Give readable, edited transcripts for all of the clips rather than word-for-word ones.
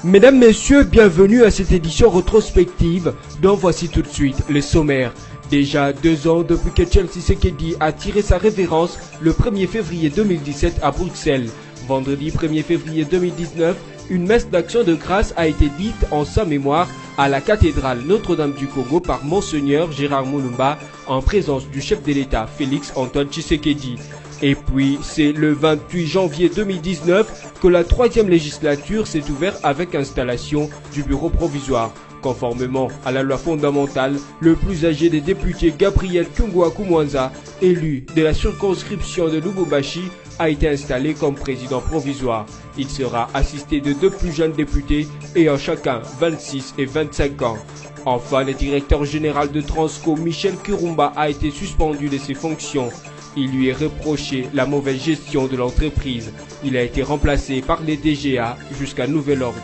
Mesdames, Messieurs, bienvenue à cette édition rétrospective dont voici tout de suite les sommaires. Déjà 2 ans depuis que Etienne Tshisekedi a tiré sa révérence le 1er février 2017 à Bruxelles. Vendredi 1er février 2019, une messe d'action de grâce a été dite en sa mémoire à la cathédrale Notre-Dame du Congo par Monseigneur Gérard Mulumba en présence du chef de l'État Félix Antoine Tshisekedi. Et puis, c'est le 28 janvier 2019 que la 3e législature s'est ouverte avec installation du bureau provisoire. Conformément à la loi fondamentale, le plus âgé des députés, Gabriel Kyungwa-Kumwanza, élu de la circonscription de Lubumbashi, a été installé comme président provisoire. Il sera assisté de 2 plus jeunes députés ayant chacun 26 et 25 ans. Enfin, le directeur général de Transco, Michel Kurumba, a été suspendu de ses fonctions. Il lui est reproché la mauvaise gestion de l'entreprise. Il a été remplacé par les DGA jusqu'à nouvel ordre.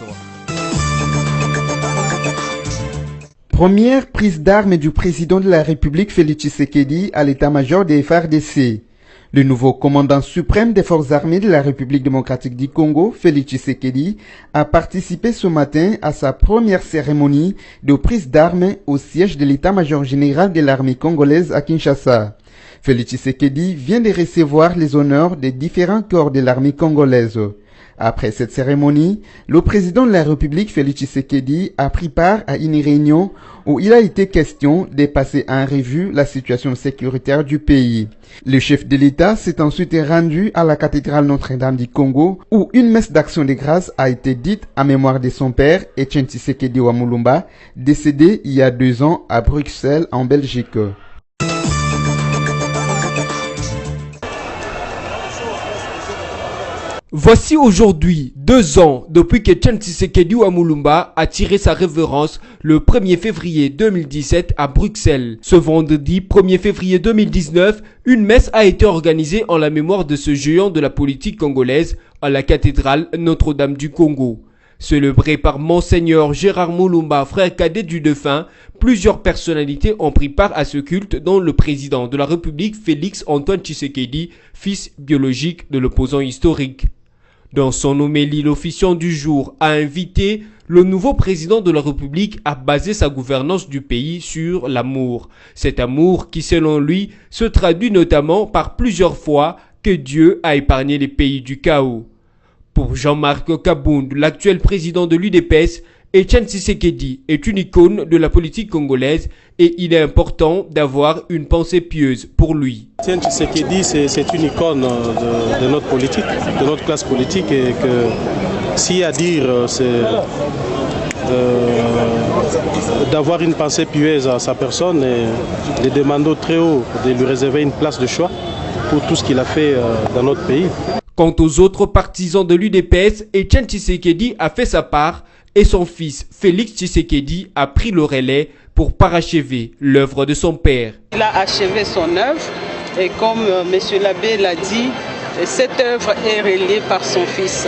Première prise d'armes du président de la République Félix Tshisekedi à l'état-major des FARDC. Le nouveau commandant suprême des forces armées de la République démocratique du Congo, Félix Tshisekedi, a participé ce matin à sa première cérémonie de prise d'armes au siège de l'état-major général de l'armée congolaise à Kinshasa. Félix Tshisekedi vient de recevoir les honneurs des différents corps de l'armée congolaise. Après cette cérémonie, le président de la République, Félix Tshisekedi, a pris part à une réunion où il a été question de passer en revue la situation sécuritaire du pays. Le chef de l'État s'est ensuite rendu à la cathédrale Notre-Dame du Congo où une messe d'action de grâce a été dite en mémoire de son père, Etienne Tshisekedi wa Mulumba, décédé il y a 2 ans à Bruxelles, en Belgique. Voici aujourd'hui 2 ans depuis que Etienne Tshisekedi wa Mulumba a tiré sa révérence le 1er février 2017 à Bruxelles. Ce vendredi 1er février 2019, une messe a été organisée en la mémoire de ce géant de la politique congolaise à la cathédrale Notre-Dame du Congo. Célébré par Monseigneur Gérard Mulumba, frère cadet du défunt, plusieurs personnalités ont pris part à ce culte, dont le président de la République Félix Antoine Tshisekedi, fils biologique de l'opposant historique. Dans son homélie, l'officiant du jour a invité le nouveau président de la République à baser sa gouvernance du pays sur l'amour. Cet amour qui, selon lui, se traduit notamment par plusieurs fois que Dieu a épargné les pays du chaos. Pour Jean-Marc Kabound, l'actuel président de l'UDPS, Etienne Tshisekedi est une icône de la politique congolaise et il est important d'avoir une pensée pieuse pour lui. Etienne Tshisekedi, c'est une icône de notre politique, de notre classe politique, et que s'il y a à dire, c'est d'avoir une pensée pieuse à sa personne et de demander au très haut de lui réserver une place de choix pour tout ce qu'il a fait dans notre pays. Quant aux autres partisans de l'UDPS, Etienne Tshisekedi a fait sa part et son fils Félix Tshisekedi a pris le relais pour parachever l'œuvre de son père. Il a achevé son œuvre et comme M. l'abbé l'a dit, cette œuvre est relayée par son fils,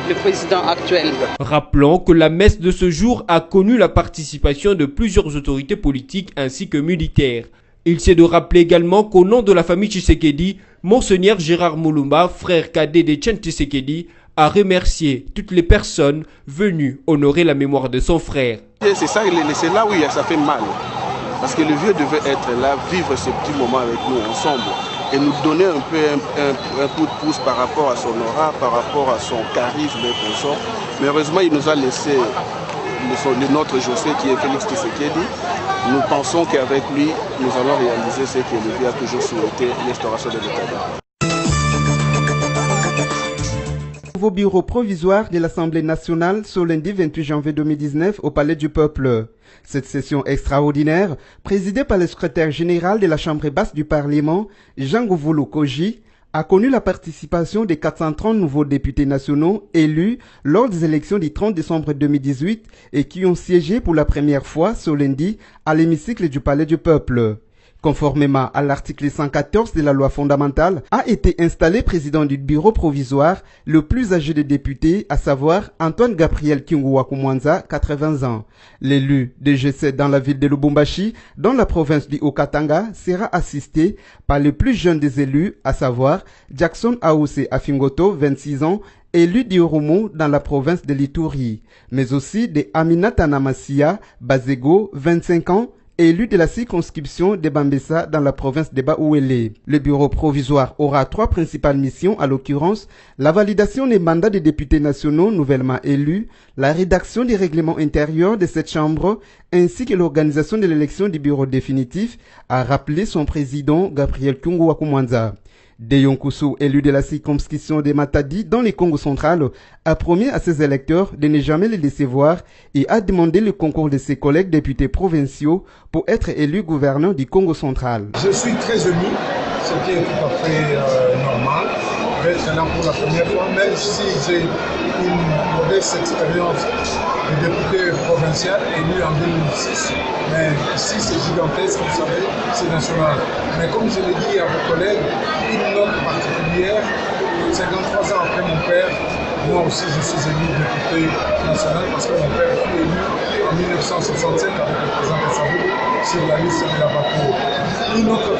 le président actuel. Rappelons que la messe de ce jour a connu la participation de plusieurs autorités politiques ainsi que militaires. Il s'est de rappeler également qu'au nom de la famille Tshisekedi, Monseigneur Gérard Mulumba, frère cadet d'Etienne Tshisekedi, a remercié toutes les personnes venues honorer la mémoire de son frère. C'est là où ça fait mal. Parce que le vieux devait être là, vivre ce petit moment avec nous ensemble et nous donner un peu un coup de pouce par rapport à son aura, par rapport à son charisme et consort. Mais heureusement, il nous a laissé notre José qui est Félix Tshisekedi. Nous pensons qu'avec lui, nous allons réaliser ce que lui a toujours souhaité, l'instauration de l'État. Nouveau bureau provisoire de l'Assemblée nationale ce lundi 28 janvier 2019 au Palais du Peuple. Cette session extraordinaire, présidée par le secrétaire général de la Chambre basse du Parlement, Jean Gouvolo Koji, a connu la participation des 430 nouveaux députés nationaux élus lors des élections du 30 décembre 2018 et qui ont siégé pour la première fois ce lundi à l'hémicycle du Palais du Peuple. Conformément à l'article 114 de la loi fondamentale, a été installé président du bureau provisoire le plus âgé des députés, à savoir Antoine Gabriel Kingouakoumwanza, 80 ans. L'élu de G7 dans la ville de Lubumbashi, dans la province du Haut-Katanga, sera assisté par le plus jeune des élus, à savoir Jackson Aousé Afingoto, 26 ans, élu d'Ioromo dans la province de l'Ituri, mais aussi de Aminata Namasia Bazego, 25 ans, élu de la circonscription de Bambessa dans la province de Baouélé. Le bureau provisoire aura 3 principales missions, à l'occurrence la validation des mandats des députés nationaux nouvellement élus, la rédaction des règlements intérieurs de cette chambre, ainsi que l'organisation de l'élection du bureau définitif, a rappelé son président Gabriel Kingouakoumwanza. Deyonkusu, élu de la circonscription de Matadi dans le Congo central, a promis à ses électeurs de ne jamais les décevoir et a demandé le concours de ses collègues députés provinciaux pour être élu gouverneur du Congo central. Je suis très ému, ce qui est tout à fait normal, d'être là pour la première fois, même si j'ai une modeste expérience de député provincial élu en 2006. Mais ici c'est gigantesque, vous savez, c'est national. Mais comme je l'ai dit à vos collègues, une note particulière, 53 ans après mon père, moi aussi je suis élu député national parce que mon père fut élu en 1965 avec le président Kassabou sur la liste de la Baco. Une autre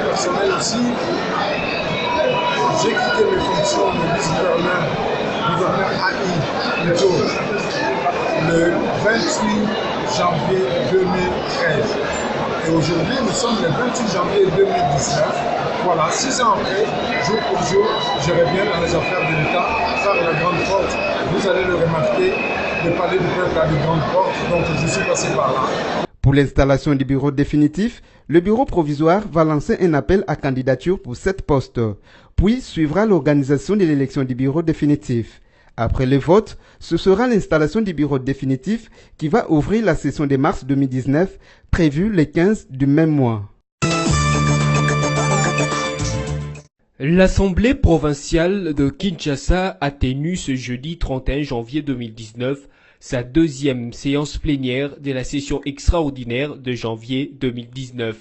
personnelle aussi, j'ai quitté mes fonctions de vice-gouverneur AI plutôt le 28 janvier 2013. Et aujourd'hui, nous sommes le 28 janvier 2019. Voilà, 6 ans après, jour pour jour, je reviens dans les affaires de l'État, par la grande porte. Vous allez le remarquer, le palais du peuple a de grandes portes, donc je suis passé par là. Pour l'installation du bureau définitif, le bureau provisoire va lancer un appel à candidature pour 7 postes. Puis suivra l'organisation de l'élection du bureau définitif. Après le vote, ce sera l'installation du bureau définitif qui va ouvrir la session de mars 2019, prévue le 15 du même mois. L'Assemblée provinciale de Kinshasa a tenu ce jeudi 31 janvier 2019 sa deuxième séance plénière de la session extraordinaire de janvier 2019.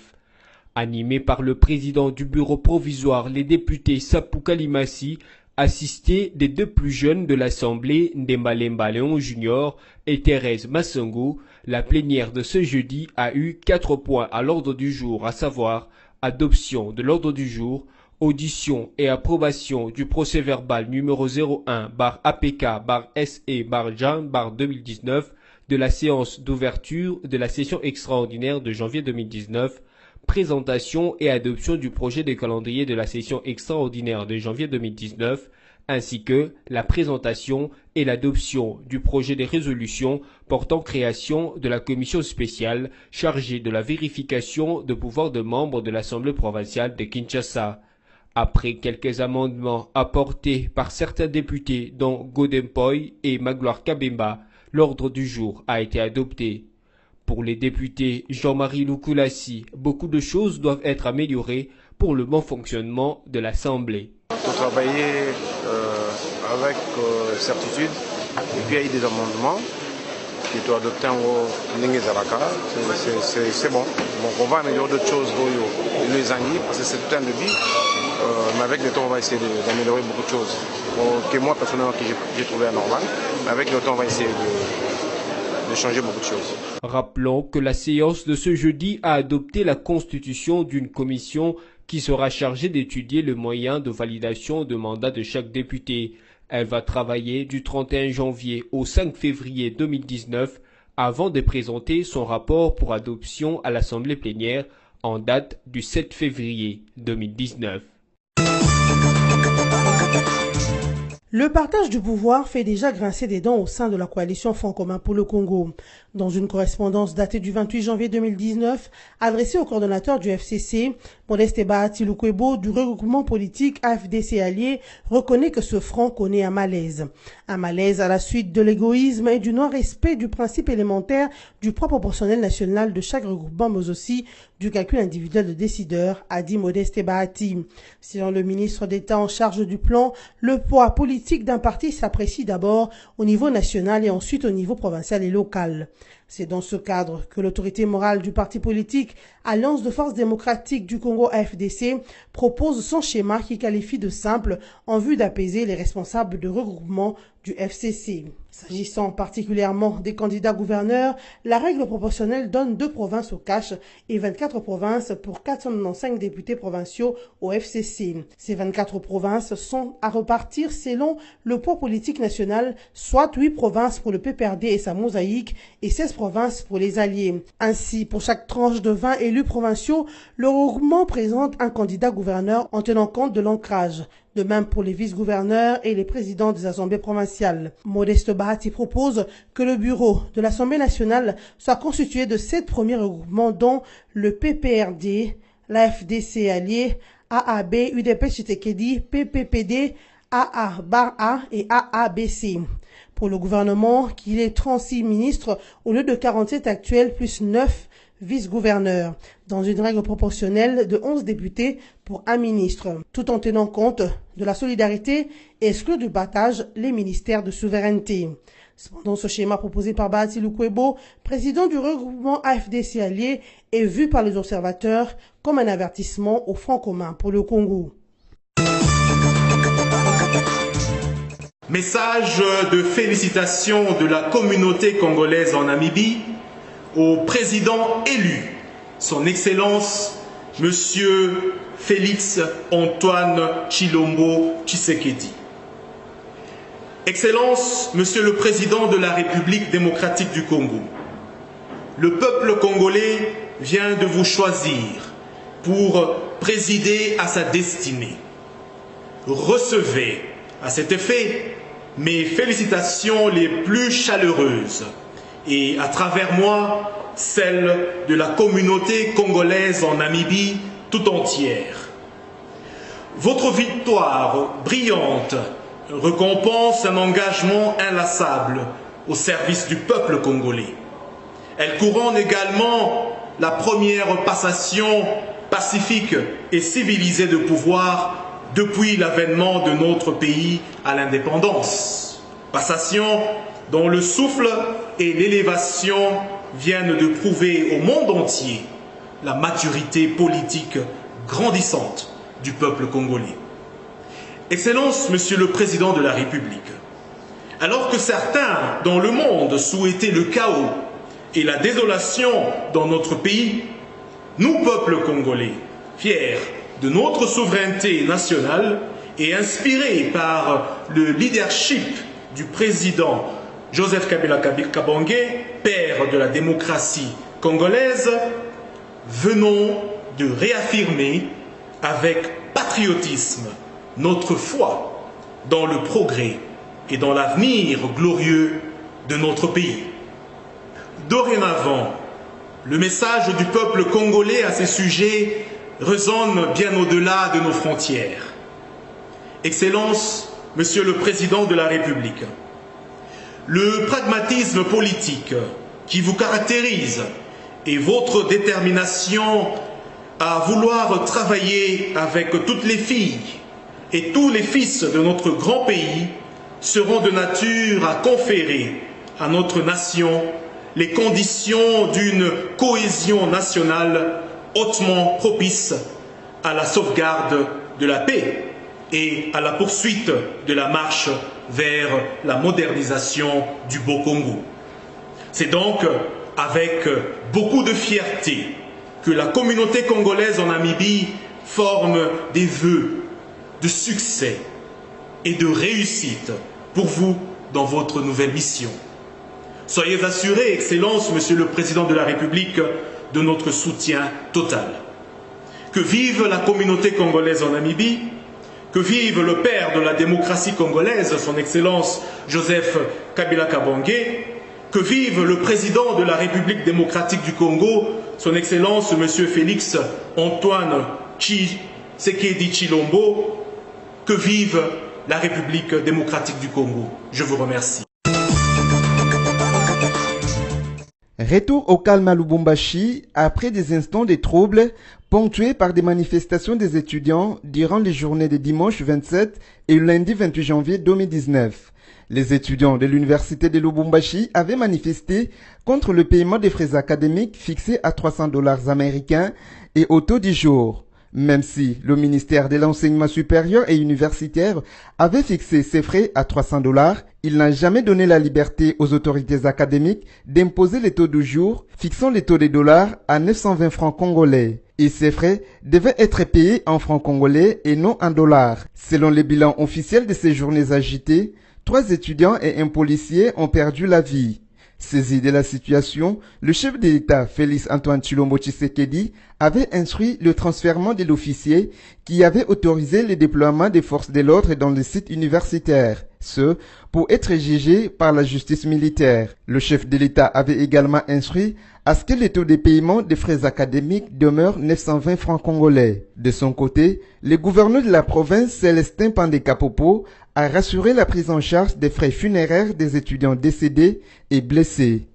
Animée par le président du bureau provisoire, les députés Sapou Kalimassi, assistés des 2 plus jeunes de l'Assemblée, Ndembalemba Léon Junior et Thérèse Massango, la plénière de ce jeudi a eu 4 points à l'ordre du jour, à savoir adoption de l'ordre du jour, audition et approbation du procès-verbal numéro 01/APK/SE/Jan/2019 de la séance d'ouverture de la session extraordinaire de janvier 2019, présentation et adoption du projet de calendrier de la session extraordinaire de janvier 2019, ainsi que la présentation et l'adoption du projet de résolution portant création de la commission spéciale chargée de la vérification de pouvoirs de membres de l'Assemblée provinciale de Kinshasa. Après quelques amendements apportés par certains députés dont Godempoy et Magloire Kabemba, l'ordre du jour a été adopté. Pour les députés Jean-Marie Lukulassi, beaucoup de choses doivent être améliorées pour le bon fonctionnement de l'Assemblée. Il faut travailler avec certitude et puis il y a eu des amendements qui doivent adopter en Ningezalaka. C'est bon. Donc on va améliorer d'autres choses les années parce que c'est tout un début. Mais avec le temps, on va essayer d'améliorer beaucoup de choses. Que moi, personnellement, que j'ai trouvé anormal. Mais avec le temps, on va essayer de changer beaucoup de choses. Rappelons que la séance de ce jeudi a adopté la constitution d'une commission qui sera chargée d'étudier le moyen de validation de mandat de chaque député. Elle va travailler du 31 janvier au 5 février 2019 avant de présenter son rapport pour adoption à l'Assemblée plénière en date du 7 février 2019. Le partage du pouvoir fait déjà grincer des dents au sein de la coalition Front commun pour le Congo. Dans une correspondance datée du 28 janvier 2019, adressée au coordonnateur du FCC, Modeste Bahati Lukwebo du regroupement politique AFDC Alliés reconnaît que ce front connaît un malaise. Un malaise à la suite de l'égoïsme et du non-respect du principe élémentaire du poids proportionnel national de chaque regroupement, mais aussi du calcul individuel de décideurs, a dit Modeste Bahati. Selon le ministre d'État en charge du plan, le poids politique d'un parti s'apprécie d'abord au niveau national et ensuite au niveau provincial et local. C'est dans ce cadre que l'autorité morale du parti politique Alliance de forces démocratiques du Congo AFDC propose son schéma qui qualifie de simple en vue d'apaiser les responsables de regroupement du FCC. S'agissant particulièrement des candidats gouverneurs, la règle proportionnelle donne 2 provinces au cash et 24 provinces pour 495 députés provinciaux au FCC. Ces 24 provinces sont à repartir selon le poids politique national, soit 8 provinces pour le PPRD et sa mosaïque et 16 provinces pour les alliés. Ainsi, pour chaque tranche de 20 élus provinciaux, le regroupement présente un candidat gouverneur en tenant compte de l'ancrage. De même pour les vice-gouverneurs et les présidents des assemblées provinciales. Modeste Bahati propose que le bureau de l'Assemblée nationale soit constitué de 7 premiers regroupements dont le PPRD, l'AFDC allié, AAB, UDP Tshisekedi, PPPD, AA-A et AABC. Pour le gouvernement, qu'il est 36 ministres au lieu de 47 actuels plus 9 vice-gouverneurs, dans une règle proportionnelle de 11 députés pour un ministre, tout en tenant compte de la solidarité et exclure du battage les ministères de souveraineté. Cependant, ce schéma proposé par Bahati Lukwebo, président du regroupement AFDC allié, est vu par les observateurs comme un avertissement au front commun pour le Congo. Message de félicitations de la communauté congolaise en Namibie au président élu, son Excellence, Monsieur Félix Antoine Tshilombo Tshisekedi. Excellence, Monsieur le Président de la République démocratique du Congo, le peuple congolais vient de vous choisir pour présider à sa destinée. Recevez à cet effet mes félicitations les plus chaleureuses et à travers moi, celle de la communauté congolaise en Namibie tout entière. Votre victoire brillante récompense un engagement inlassable au service du peuple congolais. Elle couronne également la première passation pacifique et civilisée de pouvoir depuis l'avènement de notre pays à l'indépendance. Passation dont le souffle et l'élévation viennent de prouver au monde entier la maturité politique grandissante du peuple congolais. Excellence, Monsieur le Président de la République, alors que certains dans le monde souhaitaient le chaos et la désolation dans notre pays, nous, peuple congolais, fiers de notre souveraineté nationale et inspirés par le leadership du président Joseph Kabila Kabange, père de la démocratie congolaise, venons de réaffirmer avec patriotisme notre foi dans le progrès et dans l'avenir glorieux de notre pays. Dorénavant, le message du peuple congolais à ces sujets résonne bien au-delà de nos frontières. Excellence, Monsieur le Président de la République, le pragmatisme politique qui vous caractérise et votre détermination à vouloir travailler avec toutes les filles et tous les fils de notre grand pays seront de nature à conférer à notre nation les conditions d'une cohésion nationale hautement propice à la sauvegarde de la paix et à la poursuite de la marche vers la modernisation du Beau-Congo. C'est donc avec beaucoup de fierté que la communauté congolaise en Namibie forme des vœux de succès et de réussite pour vous dans votre nouvelle mission. Soyez assurés, Excellence, Monsieur le Président de la République, de notre soutien total. Que vive la communauté congolaise en Namibie, que vive le père de la démocratie congolaise, son Excellence Joseph Kabila Kabange, que vive le président de la République démocratique du Congo, son Excellence Monsieur Félix Antoine Tshisekedi Tshilombo, que vive la République démocratique du Congo. Je vous remercie. Retour au calme à Lubumbashi après des instants de troubles ponctués par des manifestations des étudiants durant les journées de dimanche 27 et lundi 28 janvier 2019. Les étudiants de l'université de Lubumbashi avaient manifesté contre le paiement des frais académiques fixés à $300 américains et au taux du jour. Même si le ministère de l'enseignement supérieur et universitaire avait fixé ces frais à $300, il n'a jamais donné la liberté aux autorités académiques d'imposer les taux du jour, fixant les taux des dollars à 920 francs congolais. Et ces frais devaient être payés en francs congolais et non en dollars. Selon les bilans officiels de ces journées agitées, 3 étudiants et un policier ont perdu la vie. Saisi de la situation, le chef de l'État, Félix Antoine Tshilombo Tshisekedi, avait instruit le transfèrement de l'officier qui avait autorisé le déploiement des forces de l'ordre dans le site universitaire, ce pour être jugé par la justice militaire. Le chef de l'État avait également instruit à ce que le taux de paiement des frais académiques demeure 920 francs congolais. De son côté, le gouverneur de la province, Célestin Pandé-Kapopo, a rassuré la prise en charge des frais funéraires des étudiants décédés et blessés.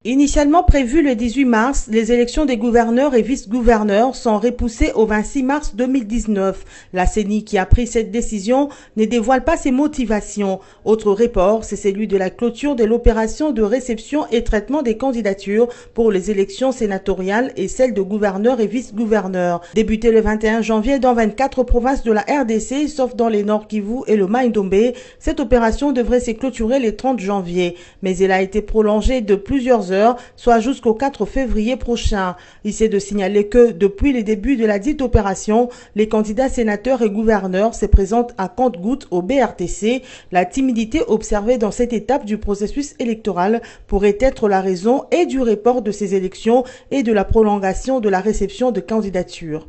Initialement prévues le 18 mars, les élections des gouverneurs et vice-gouverneurs sont repoussées au 26 mars 2019. La CENI qui a pris cette décision ne dévoile pas ses motivations. Autre report, c'est celui de la clôture de l'opération de réception et traitement des candidatures pour les élections sénatoriales et celles de gouverneurs et vice-gouverneurs. Débutée le 21 janvier dans 24 provinces de la RDC, sauf dans les Nord Kivu et le Mai-Ndombe, cette opération devrait se clôturer le 30 janvier. Mais elle a été prolongée de plusieurs heures, soit jusqu'au 4 février prochain. Il s'est de signaler que, depuis le début de la dite opération, les candidats sénateurs et gouverneurs se présentent à compte-gouttes au BRTC. La timidité observée dans cette étape du processus électoral pourrait être la raison et du report de ces élections et de la prolongation de la réception de candidatures.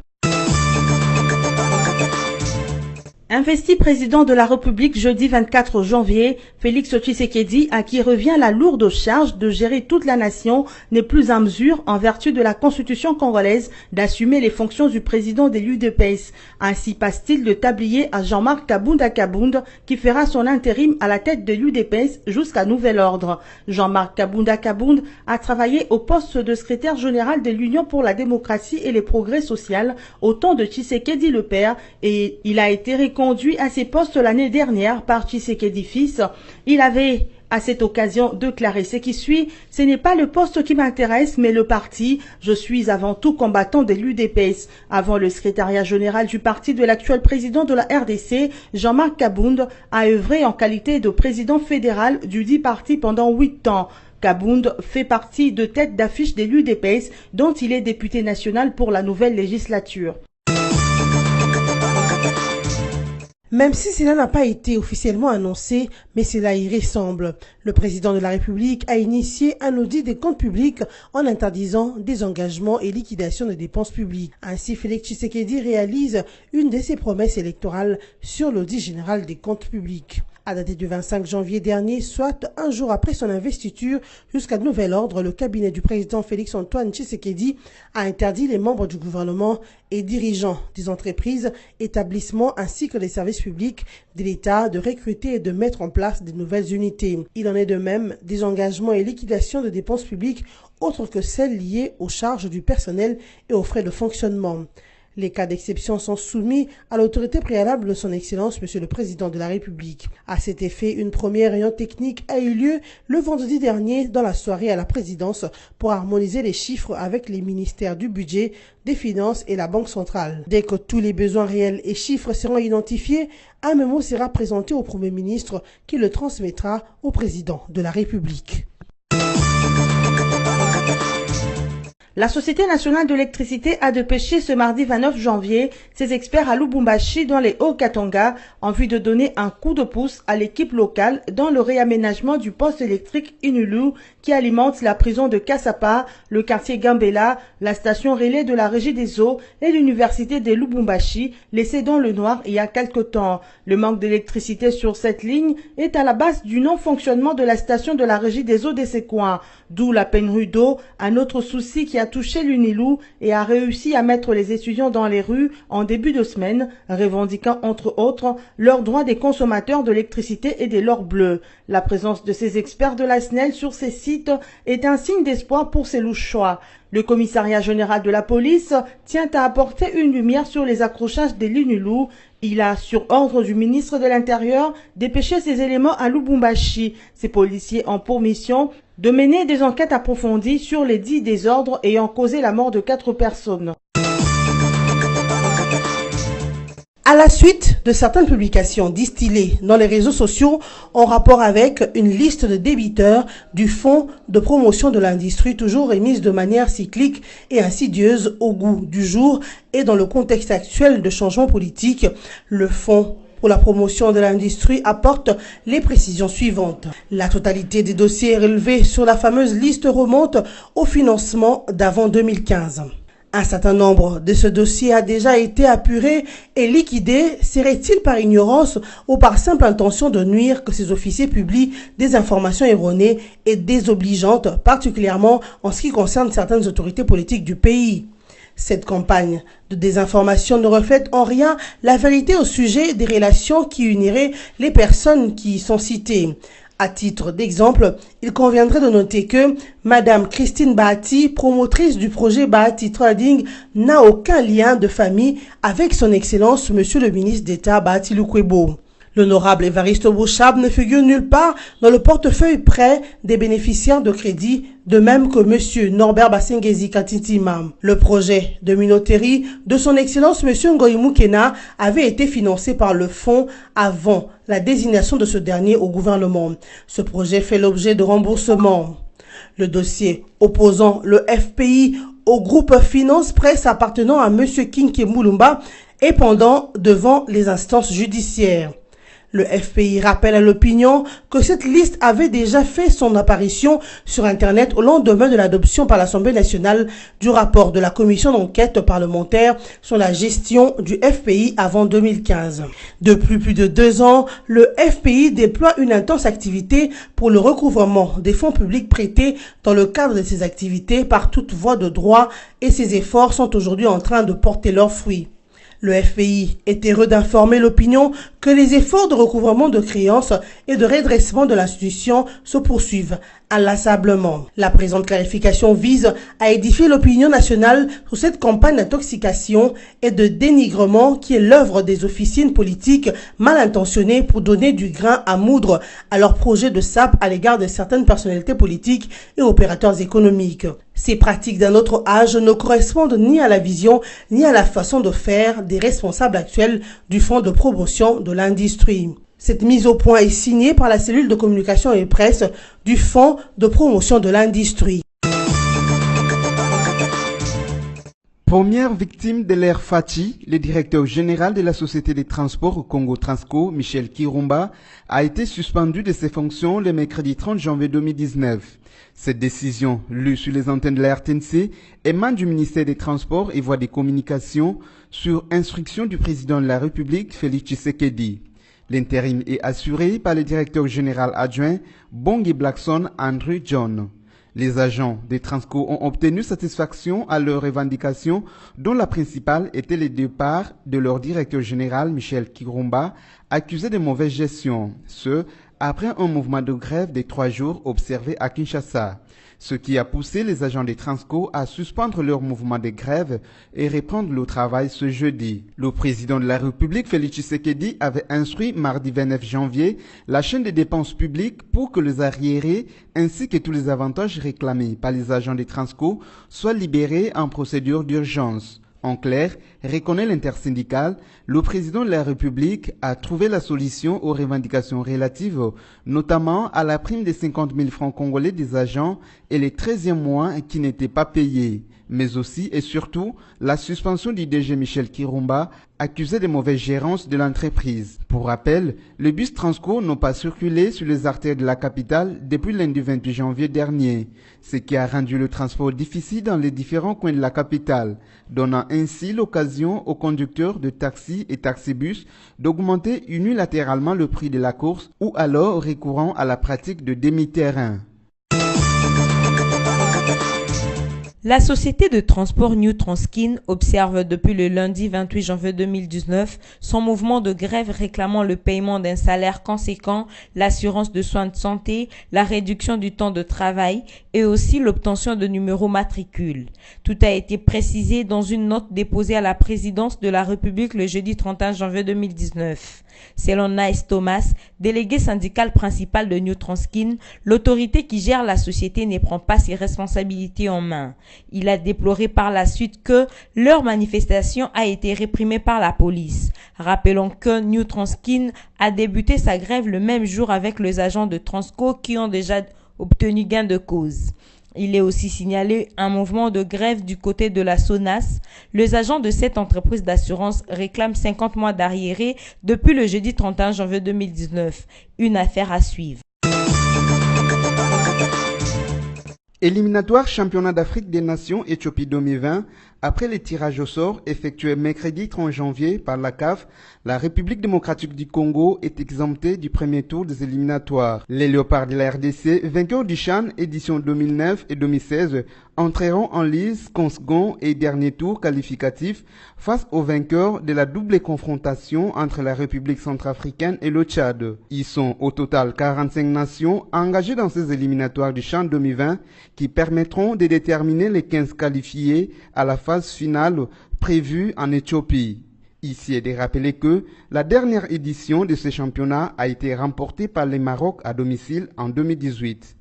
Investi président de la République jeudi 24 janvier, Félix Tshisekedi, à qui revient la lourde charge de gérer toute la nation, n'est plus en mesure, en vertu de la constitution congolaise, d'assumer les fonctions du président de l'UDPS. Ainsi passe-t-il de tablier à Jean-Marc Kabunda Kabunda, qui fera son intérim à la tête de l'UDPS jusqu'à nouvel ordre. Jean-Marc Kabunda Kabunda a travaillé au poste de secrétaire général de l'Union pour la démocratie et les progrès social au temps de Tshisekedi le père, et il a été conduit à ces postes l'année dernière par Tshisekedi fils. Il avait à cette occasion déclaré ce qui suit: ce n'est pas le poste qui m'intéresse, mais le parti. Je suis avant tout combattant de l'UDPS. Avant le secrétariat général du parti de l'actuel président de la RDC, Jean-Marc Kabunda a œuvré en qualité de président fédéral du dit parti pendant 8 ans. Kabunda fait partie de tête d'affiche de l'UDPS, dont il est député national pour la nouvelle législature. Même si cela n'a pas été officiellement annoncé, mais cela y ressemble. Le président de la République a initié un audit des comptes publics en interdisant des engagements et liquidations de dépenses publiques. Ainsi, Félix Tshisekedi réalise une de ses promesses électorales sur l'audit général des comptes publics. À dater du 25 janvier dernier, soit un jour après son investiture, jusqu'à nouvel ordre, le cabinet du président Félix Antoine Tshisekedi a interdit les membres du gouvernement et dirigeants des entreprises, établissements ainsi que des services publics de l'État de recruter et de mettre en place de nouvelles unités. Il en est de même des engagements et liquidations de dépenses publiques autres que celles liées aux charges du personnel et aux frais de fonctionnement. Les cas d'exception sont soumis à l'autorité préalable de son Excellence, Monsieur le Président de la République. À cet effet, une première réunion technique a eu lieu le vendredi dernier dans la soirée à la présidence pour harmoniser les chiffres avec les ministères du budget, des finances et la Banque centrale. Dès que tous les besoins réels et chiffres seront identifiés, un mémo sera présenté au Premier ministre qui le transmettra au Président de la République. La Société nationale d'électricité a dépêché ce mardi 29 janvier ses experts à Lubumbashi dans les Hauts-Katanga en vue de donner un coup de pouce à l'équipe locale dans le réaménagement du poste électrique Inulu qui alimente la prison de Kassapa, le quartier Gambela, la station relais de la Régie des eaux et l'université de Lubumbashi, laissée dans le noir il y a quelque temps. Le manque d'électricité sur cette ligne est à la base du non-fonctionnement de la station de la Régie des eaux de ces coins, d'où la pénurie d'eau, un autre souci qui a touché l'Unilou et a réussi à mettre les étudiants dans les rues en début de semaine, revendiquant entre autres leurs droits des consommateurs d'électricité et des leurs bleus. La présence de ces experts de la SNEL sur ces sites est un signe d'espoir pour ces louchois. Le commissariat général de la police tient à apporter une lumière sur les accrochages des Lunulou. Il a, sur ordre du ministre de l'Intérieur, dépêché ces éléments à Lubumbashi. Ces policiers ont pour mission de mener des enquêtes approfondies sur les 10 désordres ayant causé la mort de 4 personnes. À la suite de certaines publications distillées dans les réseaux sociaux en rapport avec une liste de débiteurs du Fonds de promotion de l'industrie toujours émise de manière cyclique et insidieuse au goût du jour et dans le contexte actuel de changement politique, le Fonds pour la promotion de l'industrie apporte les précisions suivantes. La totalité des dossiers relevés sur la fameuse liste remonte au financement d'avant 2015. Un certain nombre de ce dossier a déjà été apuré et liquidé, serait-il par ignorance ou par simple intention de nuire que ces officiers publient des informations erronées et désobligeantes, particulièrement en ce qui concerne certaines autorités politiques du pays. Cette campagne de désinformation ne reflète en rien la vérité au sujet des relations qui uniraient les personnes qui y sont citées. À titre d'exemple, il conviendrait de noter que Madame Christine Bahati, promotrice du projet Bahati Trading, n'a aucun lien de famille avec son Excellence Monsieur le ministre d'État Bahati Lukwebo. L'honorable Évariste Bouchab ne figure nulle part dans le portefeuille prêt des bénéficiaires de crédit, de même que Monsieur Norbert Bassengezi Katitima. Le projet de minoterie de son Excellence Monsieur Ngoïmou Kena avait été financé par le fonds avant la désignation de ce dernier au gouvernement. Ce projet fait l'objet de remboursement. Le dossier opposant le FPI au groupe Finance Presse appartenant à Monsieur Kinke Moulumba est pendant devant les instances judiciaires. Le FPI rappelle à l'opinion que cette liste avait déjà fait son apparition sur Internet au lendemain de l'adoption par l'Assemblée nationale du rapport de la commission d'enquête parlementaire sur la gestion du FPI avant 2015. Depuis plus de 2 ans, le FPI déploie une intense activité pour le recouvrement des fonds publics prêtés dans le cadre de ses activités par toute voie de droit et ses efforts sont aujourd'hui en train de porter leurs fruits. Le FPI est heureux d'informer l'opinion que les efforts de recouvrement de créances et de redressement de l'institution se poursuivent inlassablement. La présente clarification vise à édifier l'opinion nationale sur cette campagne d'intoxication et de dénigrement qui est l'œuvre des officines politiques mal intentionnées pour donner du grain à moudre à leur projet de sape à l'égard de certaines personnalités politiques et opérateurs économiques. Ces pratiques d'un autre âge ne correspondent ni à la vision ni à la façon de faire des responsables actuels du Fonds de promotion de l'industrie. Cette mise au point est signée par la cellule de communication et presse du Fonds de promotion de l'industrie. Première victime de l'ère Fati, le directeur général de la Société des transports au Congo Transco, Michel Kirumba, a été suspendu de ses fonctions le mercredi 30 janvier 2019. Cette décision, lue sur les antennes de la RTNC, émane du ministère des Transports et Voies des Communications sur instruction du président de la République, Félix Tshisekedi. L'intérim est assuré par le directeur général adjoint, Bongi Blackson Andrew John. Les agents des Transco ont obtenu satisfaction à leurs revendications, dont la principale était le départ de leur directeur général, Michel Kirumba, accusé de mauvaise gestion. Ce, après un mouvement de grève de 3 jours observé à Kinshasa. Ce qui a poussé les agents des Transco à suspendre leur mouvement de grève et reprendre le travail ce jeudi. Le président de la République, Félix Tshisekedi, avait instruit mardi 29 janvier la chaîne des dépenses publiques pour que les arriérés ainsi que tous les avantages réclamés par les agents des Transco soient libérés en procédure d'urgence. En clair, reconnaît l'intersyndicale, le président de la République a trouvé la solution aux revendications relatives, notamment à la prime de 50 000 francs congolais des agents et les 13e mois qui n'étaient pas payés, mais aussi et surtout la suspension du DG Michel Kirumba, accusé de mauvaise gérance de l'entreprise. Pour rappel, le bus Transco n'a pas circulé sur les artères de la capitale depuis lundi 28 janvier dernier, ce qui a rendu le transport difficile dans les différents coins de la capitale, donnant ainsi l'occasion aux conducteurs de taxis et taxibus d'augmenter unilatéralement le prix de la course ou alors recourant à la pratique de demi-terrain. La société de transport New Transkin observe depuis le lundi 28 janvier 2019 son mouvement de grève réclamant le paiement d'un salaire conséquent, l'assurance de soins de santé, la réduction du temps de travail et aussi l'obtention de numéros matricules. Tout a été précisé dans une note déposée à la présidence de la République le jeudi 31 janvier 2019. Selon Nice Thomas, délégué syndical principal de New Transkin, l'autorité qui gère la société ne prend pas ses responsabilités en main. Il a déploré par la suite que leur manifestation a été réprimée par la police. Rappelons que New Transkin a débuté sa grève le même jour avec les agents de Transco qui ont déjà obtenu gain de cause. Il est aussi signalé un mouvement de grève du côté de la SONAS. Les agents de cette entreprise d'assurance réclament 50 mois d'arriérés depuis le jeudi 31 janvier 2019. Une affaire à suivre. Éliminatoire championnat d'Afrique des Nations Éthiopie 2020, après les tirages au sort effectués mercredi 30 janvier par la CAF, la République démocratique du Congo est exemptée du premier tour des éliminatoires. Les Léopards de la RDC, vainqueurs du CHAN édition 2009 et 2016, entreront en lice qu'en second et dernier tour qualificatif face aux vainqueurs de la double confrontation entre la République centrafricaine et le Tchad. Ils sont au total 45 nations engagées dans ces éliminatoires du CHAN 2020 qui permettront de déterminer les 15 qualifiés à la phase finale prévue en Éthiopie. Ici est de rappeler que la dernière édition de ce championnat a été remportée par le Maroc à domicile en 2018.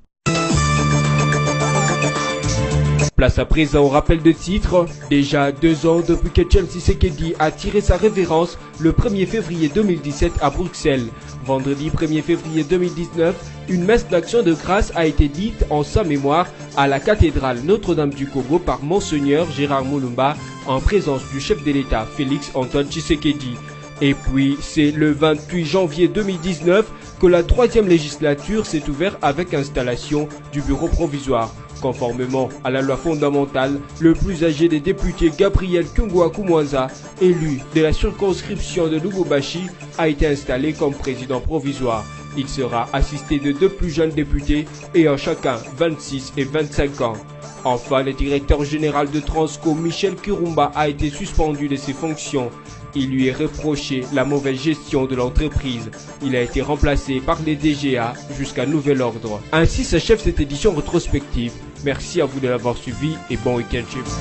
Place à présent au rappel de titre. Déjà 2 ans depuis que Chelsea Sekedi a tiré sa révérence le 1er février 2017 à Bruxelles. Vendredi 1er février 2019, une messe d'action de grâce a été dite en sa mémoire à la cathédrale Notre-Dame du Congo par Monseigneur Gérard Moulumba en présence du chef de l'État Félix Antoine Tshisekedi. Et puis, c'est le 28 janvier 2019 que la 3e législature s'est ouverte avec installation du bureau provisoire. Conformément à la loi fondamentale, le plus âgé des députés Gabriel Kungwa-Kumwanza, élu de la circonscription de Lubumbashi, a été installé comme président provisoire. Il sera assisté de 2 plus jeunes députés ayant chacun 26 et 25 ans. Enfin, le directeur général de Transco, Michel Kirumba, a été suspendu de ses fonctions. Il lui est reproché la mauvaise gestion de l'entreprise. Il a été remplacé par les DGA jusqu'à nouvel ordre. Ainsi s'achève cette édition rétrospective. Merci à vous de l'avoir suivi et bon week-end chez vous.